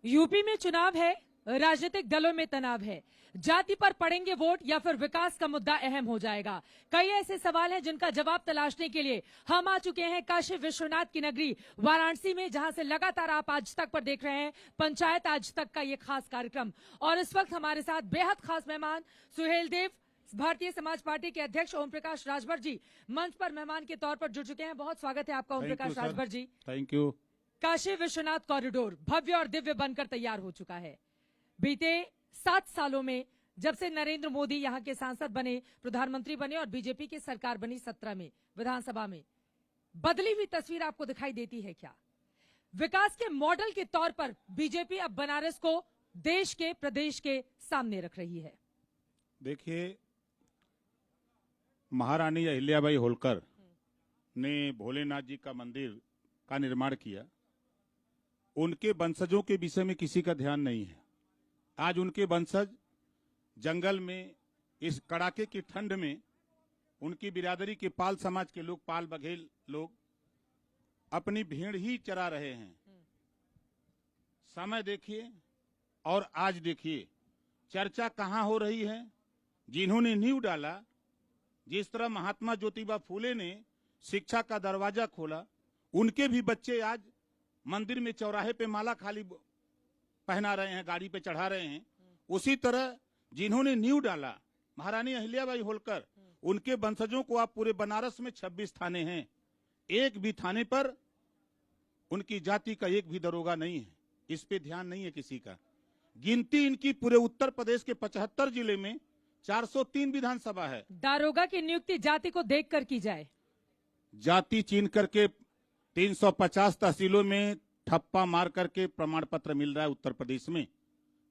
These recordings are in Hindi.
यूपी में चुनाव है, राजनीतिक दलों में तनाव है। जाति पर पड़ेंगे वोट या फिर विकास का मुद्दा अहम हो जाएगा। कई ऐसे सवाल हैं जिनका जवाब तलाशने के लिए हम आ चुके हैं काशी विश्वनाथ की नगरी वाराणसी में, जहां से लगातार आप आज तक पर देख रहे हैं पंचायत आज तक का ये खास कार्यक्रम। और इस वक्त हमारे साथ बेहद खास मेहमान सुहेल देव, भारतीय समाज पार्टी के अध्यक्ष ओम प्रकाश राजभर जी मंच पर मेहमान के तौर पर जुड़ चुके हैं। बहुत स्वागत है आपका Om Prakash Rajbhar ji. Thank you. Kashi Vishwanath corridor भव्य और दिव्य बनकर तैयार हो चुका है। बीते 7 सालों में जब से नरेंद्र मोदी यहाँ के सांसद बने, प्रधानमंत्री बने और बीजेपी की सरकार बनी 17 में विधानसभा में, बदली हुई तस्वीर आपको दिखाई देती है क्या? विकास के मॉडल के तौर पर बीजेपी अब बनारस को देश के प्रदेश के सामने रख रही है। देखिए, महारानी अहिल्याबाई होलकर ने भोलेनाथ जी का मंदिर का निर्माण किया। उनके वंशजों के विषय में किसी का ध्यान नहीं है। आज उनके वंशज जंगल में इस कड़ाके की ठंड में उनकी बिरादरी के पाल समाज के लोग, पाल बघेल लोग अपनी भेड़ ही चरा रहे हैं। समय देखिए और आज देखिए, चर्चा कहां हो रही है। जिन्होंने नींव डाला, जिस तरह महात्मा ज्योतिबा फूले ने शिक्षा का दरवाजा खोला, उनके भी बच्चे आज मंदिर में चौराहे पे माला खाली पहना रहे हैं, गाड़ी पे चढ़ा रहे हैं। उसी तरह जिन्होंने नींव डाला महारानी अहिल्याबाई होलकर, उनके वंशजों को आप पूरे बनारस में 26 थाने हैं, एक भी थाने पर उनकी जाति का एक भी दरोगा नहीं है। इस पे ध्यान नहीं है किसी का। गिनती इनकी पूरे उत्तर प्रदेश के 75 जिले में 403 विधानसभा है। दारोगा की नियुक्ति जाति को देखकर की जाए। जाति चीन करके 350 तहसीलों में ठप्पा मार करके प्रमाण पत्र मिल रहा है उत्तर प्रदेश में।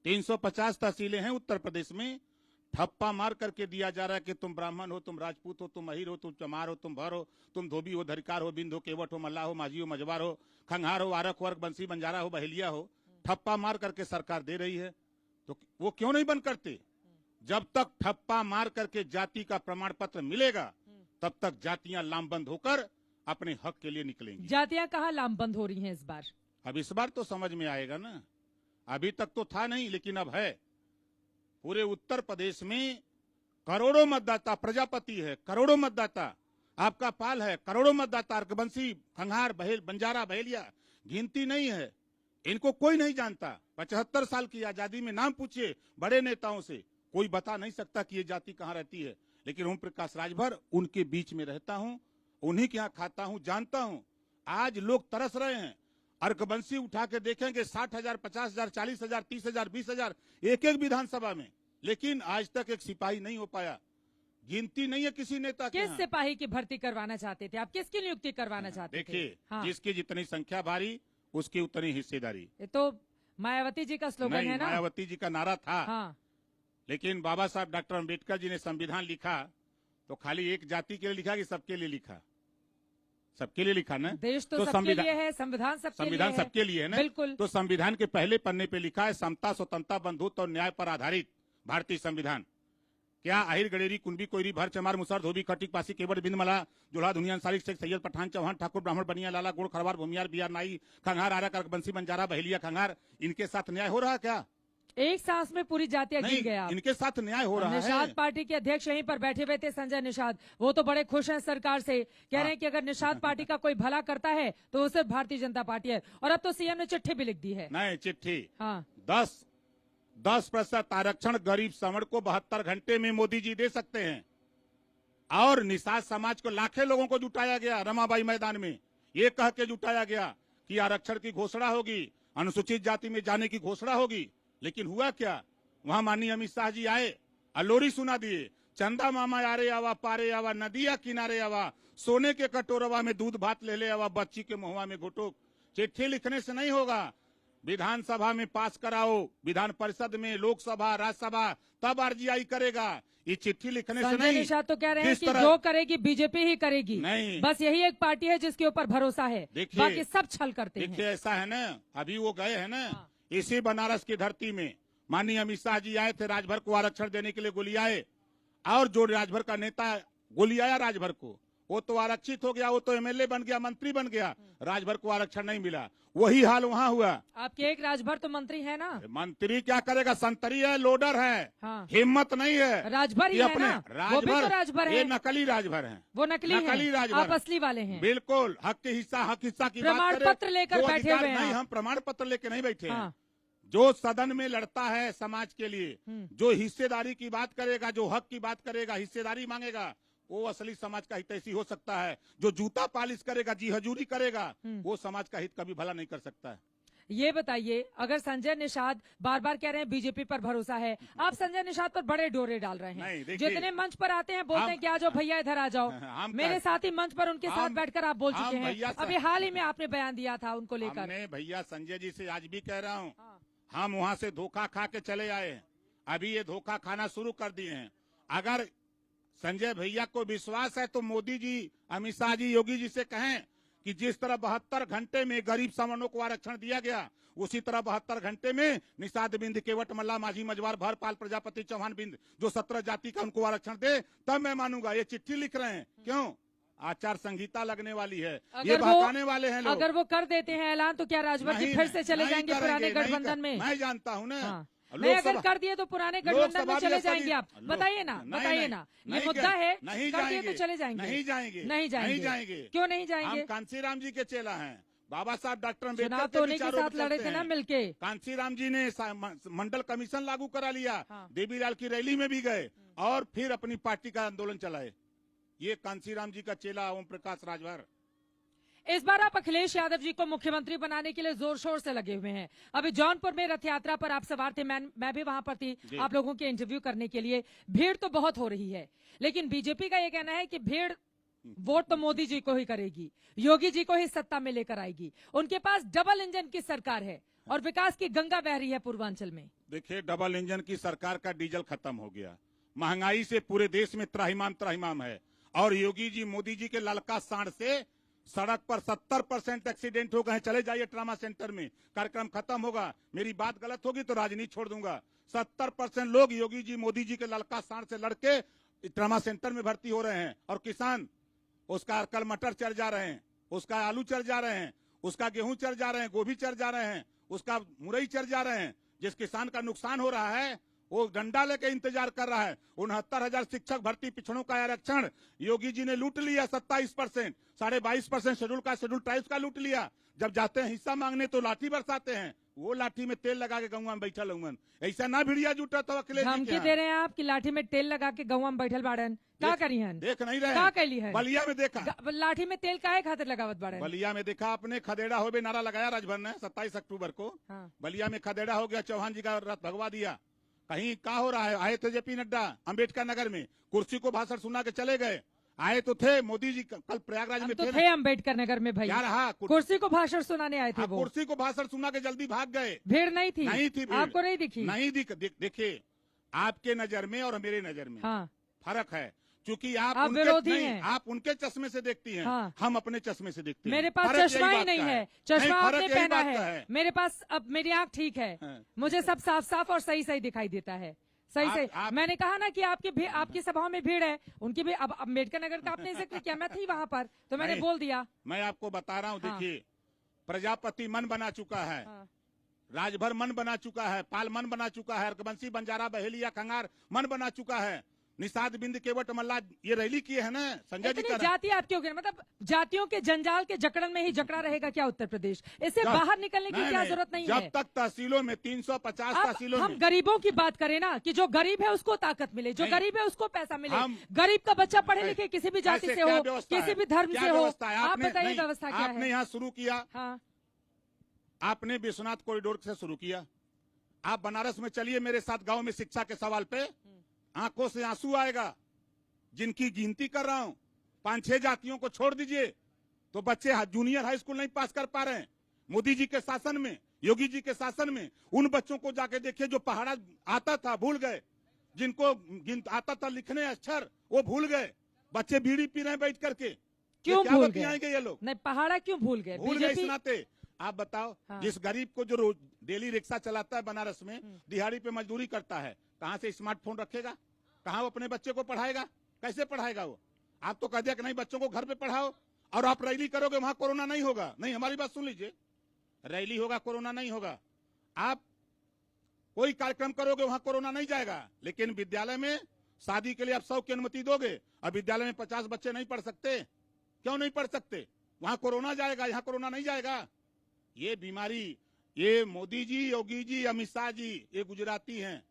350 तहसीलें हैं उत्तर प्रदेश में, ठप्पा मार करके दिया जा रहा है कि तुम ब्राह्मण हो, तुम राजपूत हो, तुम अहीर हो, तुम चमार हो, तुम भर हो, तुम धोबी हो, धरिकार हो, बिंद हो, केवट हो, मल्ला हो, माझी हो, मजबार हो, खंघार हो, आरक वर्ग, बंसी बंजारा हो, बहेलिया हो। ठप्पा मार करके सरकार दे रही है, तो वो क्यों नहीं बंद करते? जब तक ठप्पा मार करके जाति का प्रमाण पत्र मिलेगा, तब तक जातियां लामबंद होकर अपने हक के लिए निकलेंगी। जातियां कहाँ लामबंद हो रही हैं इस बार? अब इस बार तो समझ में आएगा ना। अभी तक तो था नहीं, लेकिन अब है। पूरे उत्तर प्रदेश में करोड़ों मतदाता प्रजापति है, करोड़ों मतदाता आपका पाल है, करोड़ों मतदाता अर्कबंसी, खंघार, बहेल, बंजारा, बहेलिया, गिनती नहीं है। इनको कोई नहीं जानता। 75 साल की आजादी में नाम पूछिए बड़े नेताओं से, कोई बता नहीं सकता कि ये जाति कहाँ रहती है। लेकिन ओम प्रकाश राजभर उनके बीच में रहता हूं, उन्हीं के यहाँ खाता हूं, जानता हूं। आज लोग तरस रहे हैं। अर्कबंसी उठा के देखेंगे 60,000, 50,000, 40,000, 30,000, 20,000 एक एक विधानसभा में, लेकिन आज तक एक सिपाही नहीं हो पाया। गिनती नहीं है किसी नेता की। किस सिपाही की भर्ती करवाना चाहते थे आप? किसकी नियुक्ति करवाना चाहते थे? देखिए, हाँ। जिसकी जितनी संख्या भारी उसकी उतनी हिस्सेदारी। ये तो मायावती जी का स्लोगन है ना? मायावती जी का नारा था। हाँ। लेकिन बाबा साहब डॉक्टर अम्बेडकर जी ने संविधान लिखा तो खाली एक जाति के लिए लिखा कि सबके लिए लिखा? सबके लिए लिखा ना। देश तो सबके लिए है, संविधान सबके लिए है ना। बिल्कुल। तो संविधान के पहले पन्ने पे लिखा है, समता, स्वतंत्रता, बंधुत्व और न्याय पर आधारित भारतीय संविधान। क्या अहिर, गडेरी, कुंभी, कोयरी, भर, चमार, मुसर, धोबी, खटिक, पासी, केवट, बिंदमला, जोड़ा, दुनिया, अंसारी, शेख, सैयद, पठान, चौहान, ठाकुर, ब्राह्मण, बनिया, लाला, गोड़, खरवार, भूमियार, बिहार, नाई, खंघार, आरक, अर्कबंसी, बंजारा, बहेलिया, खंघार, इनके साथ न्याय हो रहा है क्या? एक सांस में पूरी जातियां गिन गए आप। इनके साथ न्याय हो रहा है। निषाद पार्टी के अध्यक्ष यहीं पर बैठे हुए थे, संजय निषाद। वो तो बड़े खुश हैं सरकार से, कह रहे हैं कि अगर निषाद पार्टी का कोई भला करता है तो वो सिर्फ भारतीय जनता पार्टी है। और अब तो सीएम ने चिट्ठी भी लिख दी है। नहीं, चिट्ठी। हाँ। 10% आरक्षण गरीब श्रवण को 72 घंटे में मोदी जी दे सकते हैं। और निषाद समाज को लाखों लोगों को जुटाया गया रमाबाई मैदान में, ये कह के जुटाया गया कि आरक्षण की घोषणा होगी, अनुसूचित जाति में जाने की घोषणा होगी। लेकिन हुआ क्या? वहां माननीय अमित शाह जी आए, अलोरी सुना दिए, चंदा मामा आरे आवा, पारे आवा, नदिया किनारे आवा, सोने के कटोरवा में दूध भात ले ले आवा, बच्ची के मुहवा में घुटो। चिट्ठी लिखने से नहीं होगा, विधानसभा में पास कराओ, विधान परिषद में, लोकसभा, राज्यसभा, तब आरजीआई करेगा। ये चिट्ठी लिखने से नहीं। निषाद तो कह रहे हैं कि जो करेगी बीजेपी ही करेगी। नहीं, बस यही एक पार्टी है जिसके ऊपर भरोसा है, बाकी सब छल करते हैं। देखिए, ऐसा है ना, अभी वो गए हैं ना, इसी बनारस की धरती में माननीय अमित शाह जी आए थे, राजभर को आरक्षण देने के लिए गोली आए, और जो राजभर का नेता गोली आया राजभर को, वो तो आरक्षित हो गया, वो तो एमएलए बन गया, मंत्री बन गया, राजभर को आरक्षण नहीं मिला। वही हाल वहाँ हुआ। आपके एक राजभर तो मंत्री है ना। मंत्री क्या करेगा, संतरी है, लोडर है, हाँ। हिम्मत नहीं है। राजभर ही ये है अपने ना, वो भी तो राजभर है। ये नकली राजभर है, वो नकली नकली राजभर, आप असली वाले हैं। बिल्कुल हक हिस्सा की बात प्रमाण करें, पत्र लेकर जो बैठे अधिकार- हुए हैं नहीं, आप। हम प्रमाण पत्र लेके नहीं बैठे हैं। हाँ। जो सदन में लड़ता है समाज के लिए, जो हिस्सेदारी की बात करेगा, जो हक की बात करेगा, हिस्सेदारी मांगेगा, वो असली समाज का हितैषी हो सकता है। जो जूता पालिश करेगा, जी हजूरी करेगा, वो समाज का हित कभी भला नहीं कर सकता है। ये बताइए, अगर संजय निषाद बार बार कह रहे हैं बीजेपी पर भरोसा है, आप संजय निषाद पर बड़े डोरे डाल रहे नहीं, हैं। देखिए, जितने मंच पर आते हैं बोलते हैं कि आ जाओ भैया इधर आ जाओ। मेरे साथ ही मंच पर उनके साथ बैठकर आप बोल चुके हैं। अभी हाल ही में आपने बयान दिया था उनको लेकर। हमने भैया संजय जी से आज भी कह रहा हूँ, हम वहाँ से धोखा खा के चले आए हैं, अभी ये धोखा खाना शुरू कर दिए हैं। अगर संजय भैया को विश्वास है तो मोदी जी, अमित शाह जी, योगी जी से कहें कि जिस तरह 72 घंटे में गरीब सवर्णों को आरक्षण दिया गया, उसी तरह 72 घंटे में निषाद बिंद, केवट, मल्ला, माझी, मजवार, भरपाल, प्रजापति, चौहान बिंद, जो 17 जाति का, उनको आरक्षण दे, तब मैं मानूंगा। ये चिट्ठी लिख रहे हैं, क्यों? आचार संहिता लगने वाली है, ये भड़काने वाले हैं लोग। अगर वो कर देते हैं ऐलान, तो क्या राजभर जी फिर से चले जाएंगे पुराने गठबंधन में? मैं जानता हूँ ना। नहीं, अगर कर दिए तो पुराने गठबंधन में चले जाएंगे आप? बताइए ना, बताइए ना, ये मुद्दा है। कर दिए तो चले जाएंगे? नहीं जाएंगे, नहीं जाएंगे। क्यों नहीं जाएंगे? हम कांसीराम जी के चेला हैं, बाबा साहब डॉक्टर चुनाव अम्बेडकर तो उन्हीं के साथ लड़े थे ना मिलके। कांसीराम जी ने मंडल कमीशन लागू करा लिया, देवीलाल की रैली में भी गए और फिर अपनी पार्टी का आंदोलन चलाए। ये कांसीराम जी का चेला ओम प्रकाश राजभर। इस बार आप अखिलेश यादव जी को मुख्यमंत्री बनाने के लिए जोर शोर से लगे हुए हैं। अभी जौनपुर में रथ यात्रा पर आप सवार थे, मैं भी वहां पर थी आप लोगों के इंटरव्यू करने के लिए। भीड़ तो बहुत हो रही है, लेकिन बीजेपी का ये कहना है कि भीड़ वोट तो मोदी जी को ही करेगी, योगी जी को ही सत्ता में लेकर आएगी। उनके पास डबल इंजन की सरकार है और विकास की गंगा बह रही है पूर्वांचल में। देखिए, डबल इंजन की सरकार का डीजल खत्म हो गया, महंगाई से पूरे देश में त्राहिमाम है, और योगी जी, मोदी जी के ललका सांड से सड़क पर 70% एक्सीडेंट हो गए। चले जाइए ट्रामा सेंटर में, कार्यक्रम खत्म होगा। मेरी बात गलत होगी तो राजनीति छोड़ दूंगा। 70% लोग योगी जी, मोदी जी के ललका सांड से लड़के ट्रामा सेंटर में भर्ती हो रहे हैं। और किसान, उसका कल मटर चढ़ जा रहे हैं, उसका आलू चढ़ जा रहे हैं, उसका गेहूं चढ़ जा रहे हैं, गोभी चढ़ जा रहे हैं, उसका मुरई चढ़ जा रहे हैं। जिस किसान का नुकसान हो रहा है वो डंडा लेके इंतजार कर रहा है। 69,000 शिक्षक भर्ती, पिछड़ों का आरक्षण योगी जी ने लूट लिया। 27%, 22.5% शेड्यूल ट्राइब्स का लूट लिया। जब जाते हैं हिस्सा मांगने तो लाठी बरसाते हैं, वो लाठी में तेल लगा के गौवा में बैठल हुए। ऐसा ना भिड़िया जुटा तो अखिलेश जी धमकी दे रहे हैं आप कि लाठी में तेल लगा के गौवा में बैठल बाड़न। क्या करी है? देख नहीं रहे? क्या कैली है? बलिया में देखा, लाठी में तेल काहे खातिर लगावत बाड़न? बलिया में देखा आपने, खदेड़ा हो बे नारा लगाया राजभर ने 27 अक्टूबर को। बलिया में खदेड़ा हो गया, चौहान जी का रथ भगवा दिया। कहीं क्या हो रहा है? आए थे जेपी नड्डा अम्बेडकर नगर में, कुर्सी को भाषण सुना के चले गए। आए तो थे मोदी जी, कल प्रयागराज में थे अम्बेडकर नगर में। भाई क्या रहा? कुर्सी को भाषण सुनाने आए थे वो। कुर्सी को भाषण सुना के जल्दी भाग गए। भीड़ नहीं थी? नहीं थी भीड़। आपको नहीं दिखी? नहीं देखिए, आपके नजर में और मेरे नजर में फर्क है, क्योंकि आप विरोधी हैं। आप उनके चश्मे से देखती हैं, हम अपने चश्मे से देखते हैं। मेरे पास चश्मा ही नहीं है, चश्मा आपने पहना है। मेरे पास अब मेरी आंख ठीक है, मुझे सब साफ साफ और सही सही दिखाई देता है। सही। मैंने कहा ना कि आपकी सभाओं में भीड़ है, उनकी भी। अब अम्बेडकर नगर का आपने जिक्र किया, मैं थी वहां पर तो मैंने बोल दिया। मैं आपको बता रहा हूँ, देखिए, प्रजापति मन बना चुका है, राजभर मन बना चुका है, पाल मन बना चुका है, अर्कबंसी, बंजारा, बहेलिया, खंगार मन बना चुका है, निषाद बिंद, केवट, मल्ला ये रैली किए है ना संजय जी। जाति आपकी होगी, मतलब जातियों के जंजाल के जकड़न में ही जकड़ा रहेगा क्या उत्तर प्रदेश? इससे बाहर निकलने की क्या जरूरत नहीं है। जब तक तहसीलों में 350 तहसीलों हम गरीबों की बात करें ना, कि जो गरीब है उसको ताकत मिले, जो गरीब है उसको पैसा मिले। गरीब का बच्चा पढ़े लिखे किसी भी जाति से हो, किसी भी धर्म से हो, आप बताइए व्यवस्था क्या है? आपने यहाँ शुरू किया, आपने विश्वनाथ कॉरिडोर से शुरू किया। आप बनारस में चलिए मेरे साथ, गाँव में शिक्षा के सवाल पे आंखों से आंसू आएगा। जिनकी गिनती कर रहा हूं, 5-6 जातियों को छोड़ दीजिए तो बच्चे जूनियर हाई स्कूल नहीं पास कर पा रहे हैं। मोदी जी के शासन में, योगी जी के शासन में उन बच्चों को जाके देखिए जो पहाड़ा आता था भूल गए, जिनको आता था लिखने अक्षर वो भूल गए। बच्चे बीड़ी पी रहे हैं बैठ करके। क्यों भूल गए? आएंगे ये लोग? नहीं, पहाड़ा क्यों भूल गए? भूल गए इस नाते। आप बताओ, जिस गरीब को जो रोज डेली रिक्शा चलाता है बनारस में, दिहाड़ी पे मजदूरी करता है, कहाँ से स्मार्टफोन रखेगा? कहाँ वो अपने बच्चे को पढ़ाएगा? कैसे पढ़ाएगा वो? आप तो कह दिया कि नहीं बच्चों को घर पे पढ़ाओ और आप रैली करोगे वहां कोरोना नहीं होगा। नहीं, हमारी बात सुन लीजिए, रैली होगा कोरोना नहीं होगा। आप कोई कार्यक्रम करोगे वहां कोरोना नहीं जाएगा, लेकिन विद्यालय में शादी के लिए आप 100 की अनुमति दोगे और विद्यालय में 50 बच्चे नहीं पढ़ सकते, क्यों नहीं पढ़ सकते? वहां कोरोना जाएगा, यहाँ कोरोना नहीं जाएगा। ये बीमारी, ये मोदी जी, योगी जी, अमित शाह जी, ये गुजराती हैं।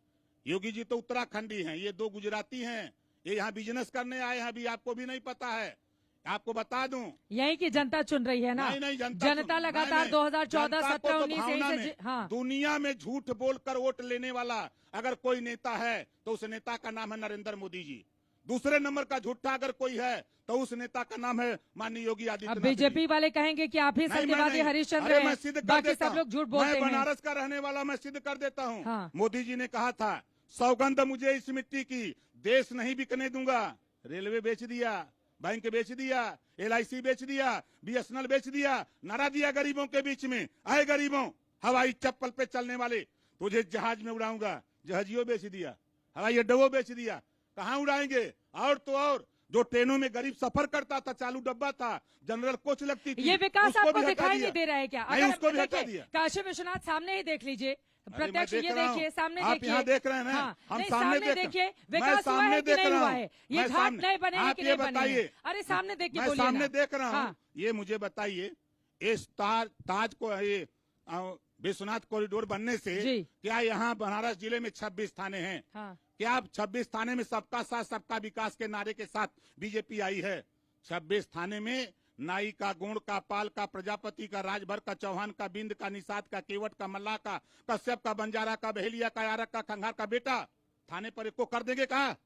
योगी जी तो उत्तराखंडी हैं, ये 2 गुजराती हैं। ये यहाँ बिजनेस करने आए हैं, अभी आपको भी नहीं पता है। आपको बता दूं, यही की जनता चुन रही है ना। नहीं, जनता लगातार 2014, 17, 19 हाँ। दुनिया में झूठ बोलकर वोट लेने वाला अगर कोई नेता है तो उस नेता का नाम है नरेंद्र मोदी जी। दूसरे नंबर का झूठा अगर कोई है तो उस नेता का नाम है माननीय योगी आदित्यनाथ। बीजेपी वाले कहेंगे कि आप ही सत्यवादी हरिश्चंद्र हैं, बाकी सब लोग झूठ बोलते हैं। मैं बनारस का रहने वाला, मैं सिद्ध कर देता हूँ। हाँ। मोदी जी ने कहा था, सौगंध मुझे इस मिट्टी की, देश नहीं बिकने दूंगा। रेलवे बेच दिया, बैंक बेच दिया, LIC बेच दिया, BSNL बेच दिया, नारा दिया गरीबों के बीच में, आए गरीबों हवाई चप्पल पे चलने वाले तुझे जहाज में उड़ाऊंगा, जहाजियों बेच दिया, हवाई अड्डों बेच दिया। कहाँ उड़ाएंगे? और तो और जो ट्रेनों में गरीब सफर करता था, चालू डब्बा था, जनरल कोच लगती थी, ये विकास उसको आपको भी हटा दिखाई दिया। नहीं दे रहा है क्या? नहीं, अगर उसको भी हटा देखिए, दिया। काशी विश्वनाथ सामने ही देख लीजिए, प्रत्यक्ष ये रहा हूं। देखिए, सामने आप देखिए। यहाँ देख रहे हैं ना? हाँ, हम नहीं, सामने देखिए, मैं विकास हुआ सामने है कि देख नहीं रहा हुआ हूं। है? ये मैं घाट सामने- नए बने हैं आप कि ये नहीं बने हैं? बताइए। अरे सामने देख के मैं बोलिए सामने ना। देख रहा हूँ। हाँ। ये मुझे बताइए, इस ताज को ये विश्वनाथ कॉरिडोर बनने से जी। क्या यहाँ बनारस जिले में 26 थाने हैं? हाँ। क्या आप 26 थाने में सबका साथ सबका विकास के नारे के साथ बीजेपी आई है? 26 थाने में नाई का, गोंड का, पाल का, प्रजापति का, राजभर का, चौहान का, बिंद का, निषाद का, केवट का, मल्लाह का, कश्यप का, बंजारा का, बहेलिया का, यारक का, खंगार का बेटा थाने पर एक को कर देंगे? कहा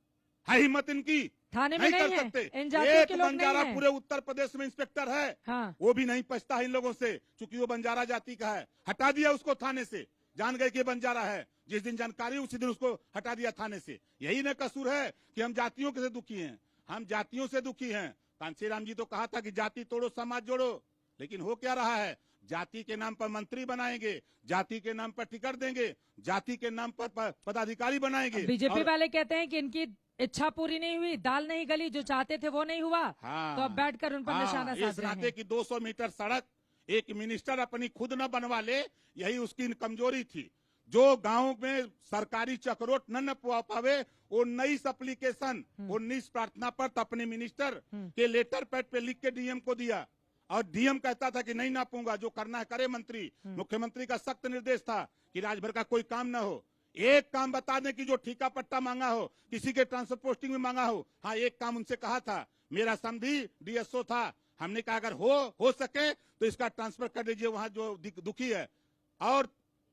है हिम्मत इनकी? थाने में नहीं नहीं कर है, सकते। इन जातियों एक के लोग बंजारा नहीं है। पूरे उत्तर प्रदेश में इंस्पेक्टर है, हाँ। वो भी नहीं पछता है इन लोगों से, क्योंकि वो बंजारा जाति का है। हटा दिया उसको थाने से, जान गए कि बंजारा है। जिस दिन जानकारी उसी दिन उसको हटा दिया थाने से। यही न कसूर है कि हम जातियों से दुखी हैं, हम जातियों से दुखी हैं। कांशीराम जी तो कहा था कि जाति तोड़ो समाज जोड़ो, लेकिन हो क्या रहा है? जाति के नाम पर मंत्री बनाएंगे, जाति के नाम पर टिकट देंगे, जाति के नाम पर पदाधिकारी बनाएंगे। बीजेपी वाले कहते हैं कि इनकी इच्छा पूरी नहीं हुई, दाल नहीं गली, जो चाहते थे वो नहीं हुआ। हाँ, तो अब बैठकर उन पर निशाना साध इस रहे नाते हैं। की 200 मीटर सड़क एक मिनिस्टर अपनी खुद न बनवा ले, यही उसकी कमजोरी थी। जो गांव में सरकारी चक्रोट न पावे, वो 19 एप्लीकेशन, 19 प्रार्थना पत्र अपने मिनिस्टर के लेटर पैड पे लिख के डीएम को दिया, और डीएम कहता था कि नहीं नापूंगा, जो करना है करे मंत्री। मुख्यमंत्री का सख्त निर्देश था कि राजभर का कोई काम न हो। एक काम बता दें कि जो ठीका पट्टा मांगा हो, किसी के ट्रांसफर पोस्टिंग में मांगा हो। हाँ, एक काम उनसे कहा था, मेरा समधी DSO था, हमने कहा अगर हो सके तो इसका ट्रांसफर कर दीजिए वहां जो दुखी है। और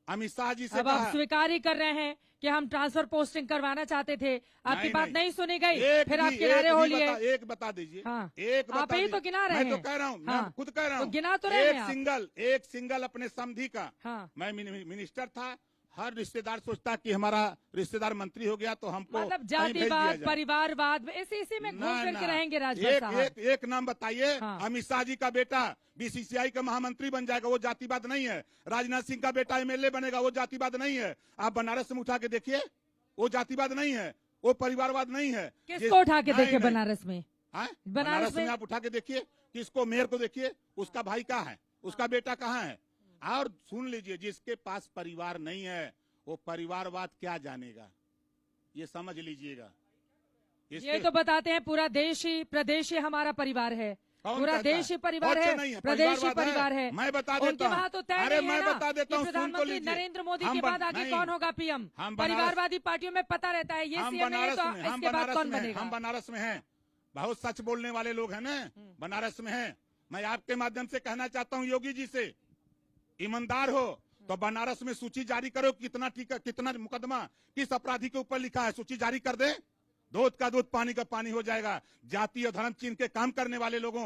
अमित शाह जी से अब आप स्वीकार ही कर रहे हैं कि हम ट्रांसफर पोस्टिंग करवाना चाहते थे, आपकी बात नहीं सुनी गई, फिर आप किनारे हो लिए। एक बता दीजिए। हाँ। एक आप ही तो गिना रहे हैं। मैं तो कह रहा हूँ, हाँ। मैं खुद कह रहा हूँ, तो गिना तो रहे हैं आप। एक सिंगल अपने समधी का। हाँ। मैं मिनिस्टर था, हर रिश्तेदार सोचता कि हमारा रिश्तेदार मंत्री हो गया तो हमको मतलब कहीं भेज दिया जातिवाद, जाए। परिवारवाद, इसी में घूम फिर के रहेंगे राजभर साहब। एक नाम बताइए। हाँ। अमित शाह जी का बेटा BCCI का महामंत्री बन जाएगा, वो जातिवाद नहीं है। राजनाथ सिंह का बेटा MLA बनेगा, वो जातिवाद नहीं है। आप बनारस में उठा के देखिए, वो जातिवाद नहीं है, वो परिवारवाद नहीं है। किसको उठा के देखिए बनारस में? बनारस में आप उठा के देखिए, किसको, मेयर को देखिए, उसका भाई कहाँ है, उसका बेटा कहाँ है। और सुन लीजिए, जिसके पास परिवार नहीं है वो परिवारवाद क्या जानेगा, ये समझ लीजिएगा। ये तो बताते हैं पूरा देश ही, प्रदेश ही हमारा परिवार है, पूरा देश ही परिवार है, प्रदेश ही परिवार है। मैं बता देता हूँ। उनके वहाँ तो तय अरे नहीं है मैं ना बता देता कि हूँ, सुन तो प्रधानमंत्री लीजिए। नरेंद्र मोदी के बाद आगे कौन होगा PM? परिवारवादी पार्टियों में पता रहता है, ये CM है तो इसके बाद कौन बनेगा? हम बनारस में हैं, बहुत सच बोलने वाले लोग हैं ना, बनारस में हैं। मैं आपके माध्यम से कहना चाहता हूँ योगी जी से, ईमानदार हो तो बनारस में सूची जारी करो, कितना मुकदमा किस अपराधी के ऊपर लिखा है, सूची जारी कर दे। दूध का दूध, पानी का पानी हो जाएगा। जाति और धर्म चीन के काम करने वाले लोगों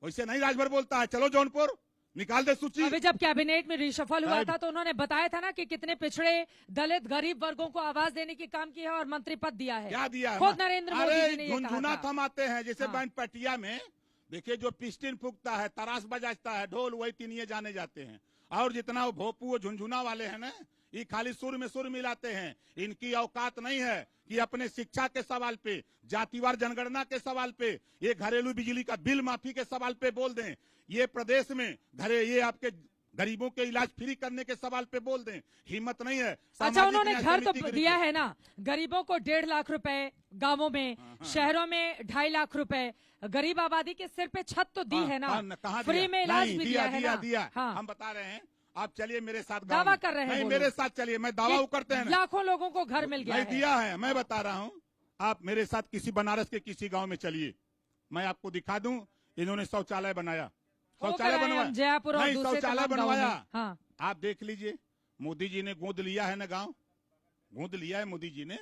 वैसे नहीं राजभर बोलता है, चलो जौनपुर निकाल दे सूची। अभी जब कैबिनेट में रिशफल हुआ था तो उन्होंने बताया था ना कि कितने पिछड़े, दलित, गरीब वर्गों को आवाज देने की काम किया है और मंत्री पद दिया है। क्या दिया है? खुद नरेंद्र मोदी जी ने ये कहा झुनझुना था। थमाते हैं जैसे हाँ। बैंड पटिया में, देखिए जो पिस्टिन फूकता है, तरास बजाता है, ढोल, वही तीनिये जाने जाते हैं। और जितना वो भोपू वो झुंझुना वाले हैं ना, ये खाली सुर में सुर मिलाते हैं। इनकी औकात नहीं है कि अपने शिक्षा के सवाल पे, जातिवार जनगणना के सवाल पे, ये घरेलू बिजली का बिल माफी के सवाल पे बोल दें, ये प्रदेश में ये आपके गरीबों के इलाज फ्री करने के सवाल पे बोल दें। हिम्मत नहीं है। अच्छा, सामाजिक उन्होंने न्याय घर समिति तो के दिया नीचे- है ना, गरीबों को 1.5 लाख रुपए गांवों में, शहरों में 2.5 लाख रुपए, गरीब आबादी के सिर पे छत तो दी है ना, कहाँ फ्री दिया? में इलाज नहीं, भी दिया है ना। दिया। हाँ, हम बता रहे हैं, आप चलिए मेरे साथ गाँव दावा में। कर रहे हैं नहीं, वो मेरे लोग। साथ चलिए, मैं दावा वो करते हैं ना। लाखों लोगों को घर मिल गया नहीं है। दिया है, मैं बता रहा हूँ। आप मेरे साथ किसी बनारस के किसी गांव में चलिए, मैं आपको दिखा दूं, इन्होंने शौचालय बनाया, शौचालय होकर आए बनवाया, हम जयपुर और नहीं दूसरे शौचालय तमाम गांवों में। बनवाया। हाँ, आप देख लीजिए, मोदी जी ने गोद लिया है ना गांव, गोद लिया है मोदी जी ने।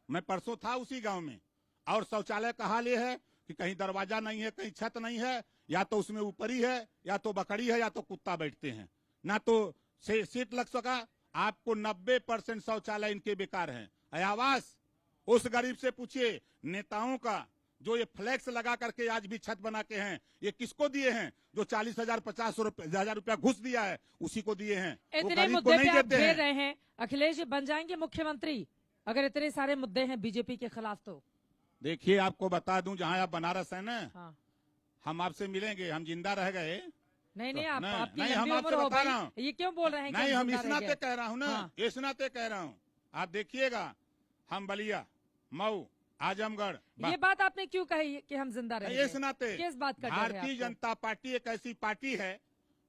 मैं परसों था उसी गांव में, और शौचालय का हाल ये है कि कहीं दरवाजा नहीं है, कहीं छत नहीं है, या तो उसमें ऊपरी है, या तो बकरी है, या तो कुत्ता बैठते हैं, ना तो सीट लग सका। आपको 90% शौचालय इनके बेकार हैं। आवास उस गरीब से पूछिए, नेताओं का जो ये फ्लैक्स लगा करके आज भी छत बना के हैं, ये किसको दिए हैं? जो 40,000 50,000 रुपया घुस दिया है, उसी को दिए हैं। वो इतने गरीब को मुद्दे पे नहीं आप देते घेर हैं। रहे हैं, अखिलेश जी बन जाएंगे मुख्यमंत्री अगर इतने सारे मुद्दे हैं बीजेपी के खिलाफ तो। देखिए, आपको बता दूं, जहां आप बनारस है ना, हाँ, हम आपसे मिलेंगे, हम जिंदा रह गए। नहीं आप नहीं, आपकी नहीं, लंबी हम आपसे उम्र हो बता रहा हूं। गई, ये क्यों बोल रहे हैं कि नहीं, हम जिंदा इस रह नाते गए? कह रहा हूँ ना, हाँ। इस नाते कह रहा हूँ। आप देखिएगा, हम बलिया, मऊ, आजमगढ़, ये बात आपने क्यों कही कि हम जिंदा रह इस गए? नाते किस बात का डर है भारतीय आपको? जनता पार्टी एक ऐसी पार्टी है,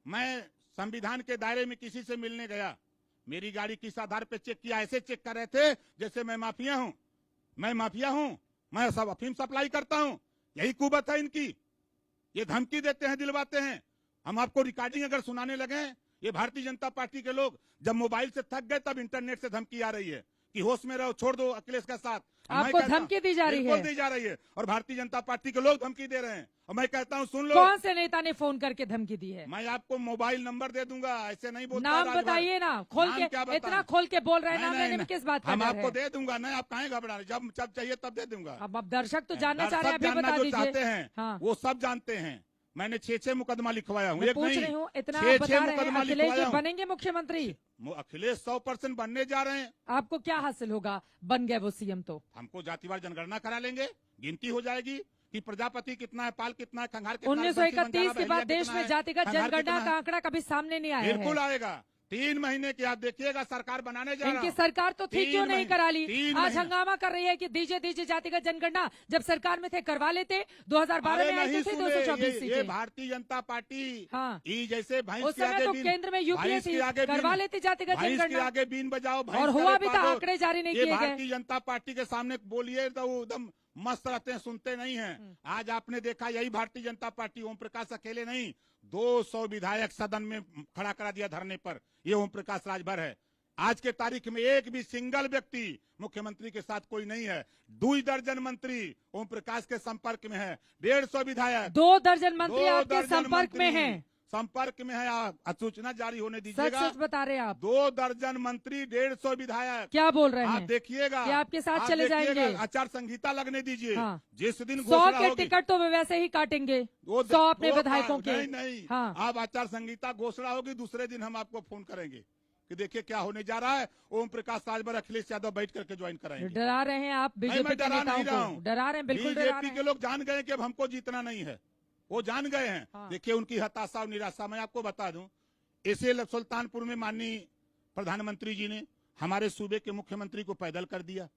मैं संविधान के दायरे में किसी से मिलने गया, मेरी गाड़ी किस आधार पे चेक किया, ऐसे चेक कर रहे थे जैसे मैं माफिया हूँ। मैं माफिया हूँ, मैं सब अफीम सप्लाई करता हूँ। यही कुबत है इनकी। ये धमकी देते हैं, दिलवाते हैं। हम आपको रिकॉर्डिंग अगर सुनाने लगे, ये भारतीय जनता पार्टी के लोग जब मोबाइल से थक गए तब इंटरनेट से धमकी आ रही है कि होश में रहो, छोड़ दो अखिलेश का साथ। आपको धमकी दी जा रही है? बिल्कुल दी जा रही है, और भारतीय जनता पार्टी के लोग धमकी दे रहे हैं। और मैं कहता हूं, सुन लो, कौन से नेता ने फोन करके धमकी दी है? मैं आपको मोबाइल नंबर दे दूंगा, ऐसे नहीं बोलता नाम राजभर। बताइए ना, खोल नाम के क्या बताएं? इतना खोल के बोल रहे हैं, नहीं, नाम नहीं, लेने में नहीं, किस बात का हम डर आपको है? दे दूंगा, नहीं आप काहे घबरा रहे, जब चाहिए तब दे दूंगा। अब दर्शक तो जानना चाह रहे हैं, दर्शक अभी जानना बता जो चाहते दीजिए। हैं, हाँ, वो सब जानते हैं। मैंने 6 मुकदमा लिखवाया हूँ, मैं एक पूछ नहीं, रही हूँ, इतना 6 आप बता रहे हैं, मुकदमा अखिलेश लिखवाया जी हूँ। बनेंगे मुख्यमंत्री? अखिलेश 100% बनने जा रहे हैं। आपको क्या हासिल होगा बन गए वो सीएम तो? हमको जातिवार जनगणना करा लेंगे, गिनती हो जाएगी कि प्रजापति कितना है, पाल कितना है, खंगार कितना है, 1931 के बाद बंसी देश में कितना है, जातिगत खंगार जनगणना कितना का है। आंकड़ा कभी सामने नहीं आया बिल्कुल है। आएगा। 3 महीने की आप देखिएगा, सरकार बनाने जा रहा इनकी हूं। सरकार तो थी, 3 क्यों नहीं महीने- करा ली? 3 आज महीने। हंगामा कर रही है कि दीजिए जातिगत जनगणना। जब सरकार में थे करवा लेते, 2012 अरे में आए नहीं थे सुने, 224 ये सीटें। भारतीय जनता पार्टी, हाँ, ये जैसे भैंस उस के समय आगे तो बीन- केंद्र में यूपीए भैंस थी, के आगे करवा बीन- लेते जातिगत भैंस के जनगणना। आगे बीन बजाओ, भैंस और करे हुआ भी था, पागो। आंकड़े जारी नहीं ये किए गए। भारतीय जनता पार्टी के सामने बोलिए तो वो एकदम मस्त रहते हैं, सुनते नहीं हैं। आज आपने देखा, यही भारतीय जनता पार्टी, ओम प्रकाश अकेले नहीं, 200 विधायक सदन में खड़ा करा दिया धरने पर। ये ओम प्रकाश राजभर है। आज के तारीख में एक भी सिंगल व्यक्ति मुख्यमंत्री के साथ कोई नहीं है। 2 दर्जन मंत्री ओम प्रकाश के संपर्क में है, 150 विधायक, 2 दर्जन मंत्री 2 आपके दर्जन संपर्क में मंत्री हैं। संपर्क में है। सूचना जारी होने सच दीजिएगा। सच बता रहे हैं आप? 2 दर्जन मंत्री, 150 विधायक, क्या बोल रहे आप हैं? देखिएगा, कि आपके साथ आप चले देखिएगा, जाएंगे? आचार संहिता लगने दीजिए। हाँ। जिस दिन 100 घोषणा के होगी, टिकट तो वे वैसे ही काटेंगे, 100 अपने विधायकों के। नहीं, हाँ। आप आचार संहिता घोषणा होगी, दूसरे दिन हम आपको फोन करेंगे कि देखिए क्या होने जा रहा है। ओम प्रकाश राजभर, अखिलेश यादव बैठ करके ज्वाइन कराएंगे। डरा रहे हैं आप नहीं, बीजेपी मैं के डरा नेताओं नहीं रहा को? हूं। डरा रहे हैं, बिल्कुल डरा रहे बीजेपी के हैं। लोग जान गए कि अब हमको जीतना नहीं है, वो जान गए हैं। हाँ। देखिए उनकी हताशा और निराशा। मैं आपको बता दूं, इसे सुल्तानपुर में माननीय प्रधानमंत्री जी ने हमारे सूबे के मुख्यमंत्री को पैदल कर दिया।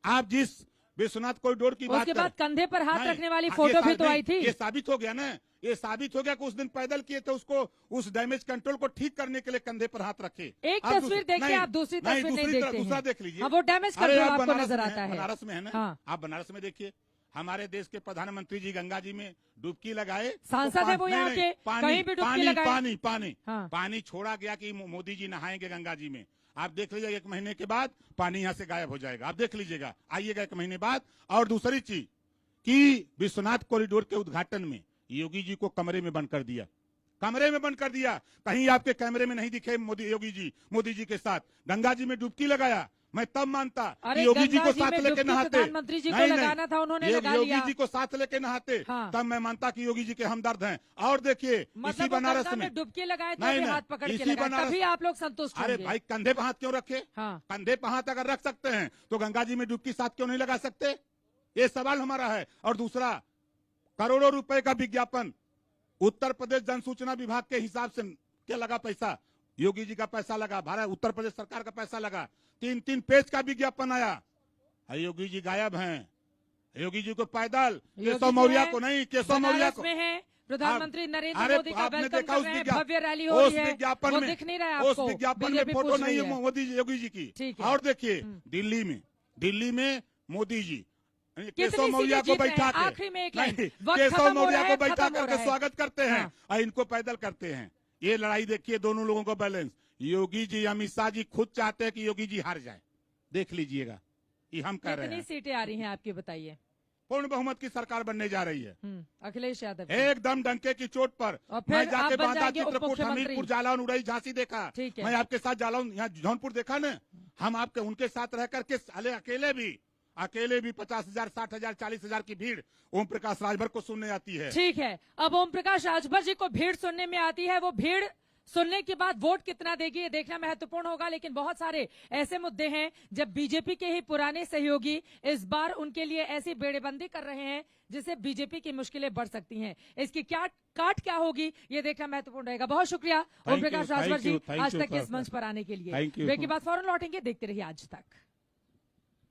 आप जिस विश्वनाथ कॉरिडोर की बात उसके कर, बाद कंधे पर हाथ नहीं, रखने वाली ये फोटो भी तो नहीं, आई थी। ये साबित हो गया ना, ये साबित हो गया कि उस दिन पैदल किए थे, उसको उस डैमेज कंट्रोल को ठीक करने के लिए कंधे पर हाथ रखे। एक आप तस्वीर देखिए, नहीं, आप दूसरी तस्वीर नहीं दूसरी देखते दूसरा हैं। देख लीजिए। हाँ, वो डैमेज अरे कंट्रोल आप आपको बनारस नजर में आता हैं, है। बनारस में है ना। हाँ। आप बनारस में देखिए, हमारे देश के प्रधानमंत्री जी गंगा जी में डुबकी लगाए। सांसद है वो नहीं, यहाँ नहीं, के, पानी, कहीं भी डुबकी पानी, लगाए। पानी पानी हाँ। पानी छोड़ा गया कि मोदी जी नहाएंगे गंगा जी में। आप देख लीजिएगा, 1 महीने के बाद पानी यहाँ से गायब हो जाएगा। आप देख लीजिएगा, आइएगा 1 महीने बाद। और दूसरी चीज कि विश्वनाथ कॉरिडोर के उद्घाटन में योगी जी को कमरे में बंद कर दिया, कमरे में बंद कर दिया। कहीं आपके कैमरे में नहीं दिखे मोदी, योगी जी मोदी जी के साथ गंगा जी में डुबकी लगाया। मैं तब मानता अरे कि योगी जी गंगा को जी साथ में लेके डुबकी नहाते। प्रधानमंत्री जी को नहीं, लगाना था, उन्होंने ये लगा योगी लिया। जी को साथ लेके नहाते, हाँ। तब मैं मानता कि योगी जी के हमदर्द हैं। और देखिए इसी मतलब वो बनारस गंगा में में डुबकी लगाए तो नहीं, भी नहीं, हाथ पकड़ के इसी लगाए, बनारस- तभी आप लोग संतुष्ट अरे होंगे। भाई कंधे पे हाथ क्यों रखे? हाँ। कंधे पे हाथ अगर रख सकते हैं तो गंगा जी में डुबकी साथ क्यों नहीं लगा सकते? ये सवाल हमारा है। और दूसरा, करोड़ों रुपए का विज्ञापन उत्तर प्रदेश जन सूचना विभाग के हिसाब से क्या लगा पैसा? योगी जी का पैसा लगा, भारत उत्तर प्रदेश सरकार का पैसा लगा, 3-3 पेज का विज्ञापन आया। योगी जी गायब हैं। योगी जी को पैदल, योगी केशव जो मौर्य है को नहीं, केशव मौर्य बनारस को में है, प्रधानमंत्री नरेंद्र अरे मोदी का आपने वेलकम देखा कर उस रहे हैं, विज्ञापन- भव्य रैली हो उस रही है, विज्ञापन वो में- दिख नहीं रहा है उस आपको, विज्ञापन में बीजेपी फोटो पूछ नहीं रही है मोदी जी योगी जी की। ठीक है। और देखिए दिल्ली में मोदी जी केशव सीटें मौर्य को जीत रहे बैठा हैं? के आखिरी में एक लाइन, नहीं, वक्त केशव खत्म हो मौर्य रहा को है, बैठा खत्म हो करके रहा है। स्वागत करते हैं हाँ। और इनको पैदल करते हैं। ये लड़ाई देखिए दोनों लोगों को बैलेंस। योगी जी, अमित शाह जी खुद चाहते हैं कि योगी जी हार जाए। देख लीजिएगा, ये हम कह रहे कितनी हैं। सीटें आ रही हैं आपकी, बताइए। पूर्ण बहुमत की सरकार बनने जा रही है, अखिलेश यादव जी। एकदम डंके की चोट पर। और फिर मैं आप जाके बन बांदा, जाएंगे चित्रकूट, उपमुख्यमंत्री। हमीरपुर, जालौन, उड़ई, झांसी देखा। ठीक है। मैं आपके साथ जालौन, यहाँ जौनपुर देखा ना। हम आपके उनके साथ रह करके साले अकेले भी 50,000, 60,000, 40,000 की भीड़ ओम प्रकाश राजभर को सुनने आती है। ठीक है, अब ओम प्रकाश राजभर जी को भीड़ सुनने में आती है, वो भीड़ सुनने के बाद वोट कितना देगी ये देखना महत्वपूर्ण होगा। लेकिन बहुत सारे ऐसे मुद्दे हैं जब बीजेपी के ही पुराने सहयोगी इस बार उनके लिए ऐसी बेड़ेबंदी कर रहे हैं जिससे बीजेपी की मुश्किलें बढ़ सकती हैं। इसकी काट क्या होगी ये देखना महत्वपूर्ण रहेगा। बहुत शुक्रिया ओम प्रकाश राजभर जी आज तक इस मंच पर आने के लिए। ब्रेक के बाद फौरन लौटेंगे, देखते रहिए आज तक।